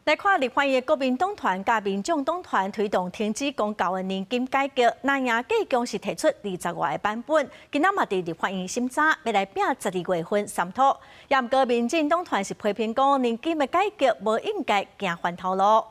来看立法院国民党团甲民众党团推动停止公告的年金改革，那也计共是提出20外个版本，今仔嘛伫立法院审查，要来拼12月份三读。也毋过民进党团是批评讲年金的改革无应该行反头路。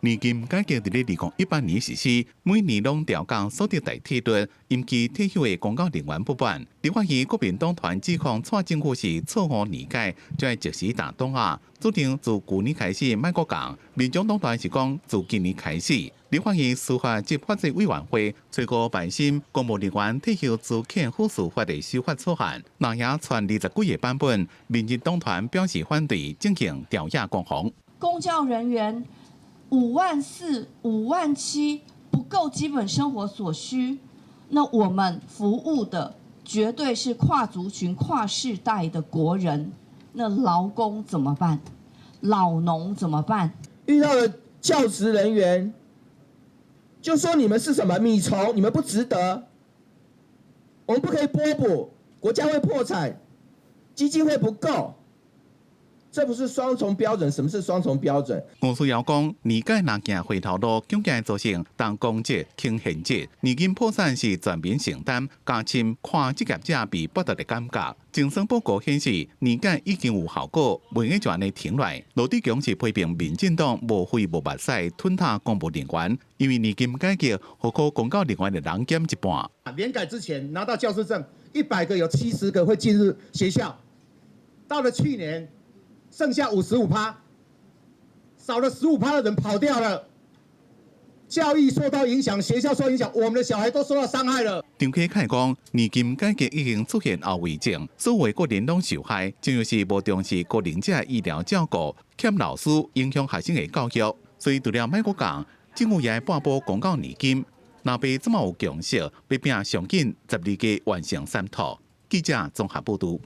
年金改革伫咧2018年实施，每年拢调降所得代替率，引起退休的公告人员不满。立法院国民党团指控蔡政府是错误理解，就要及时打动啊。指定自去年开始卖国讲，民众党团是讲自今年开始。立法院司法及法制委员会最高办审公务人员退休资遣附属法的修法草案，那也传20几个版本，民进党团表示反对，进行调查攻防。公教人员。 54000、57000不够基本生活所需，那我们服务的绝对是跨族群、跨世代的国人。那劳工怎么办？老农怎么办？遇到了教职人员，就说你们是什么米虫，你们不值得，我们不可以拨补，国家会破产，基金会不够。 这不是双重标准，什么是双重标准？吴思瑶讲，年改若行回头路，恐惊造成当公职轻现职，年金破产是全民承担，加深看职业者被剥夺的感觉。精神报告显示，年改已经有效果，袂用就安尼停落。罗志强是批评民进党无费无目屎吞下公务人员，因为年金改革，何可公告人员的人减一半。年改之前拿到教师证，100个有70个会进入学校，到了去年。 剩下55%，少了15%的人跑掉了，教育受到影响，学校受影响，我们的小孩都受到伤害了。张启凯讲，年金改革已经出现后遗症，所有个人拢受害，正就是无重视个人者医疗照顾，欠老师，影响学生的教育。所以除了卖国讲，政府也要颁布公告年金，若被这么有共识，要拼上紧12个完成三读。记者综合报道。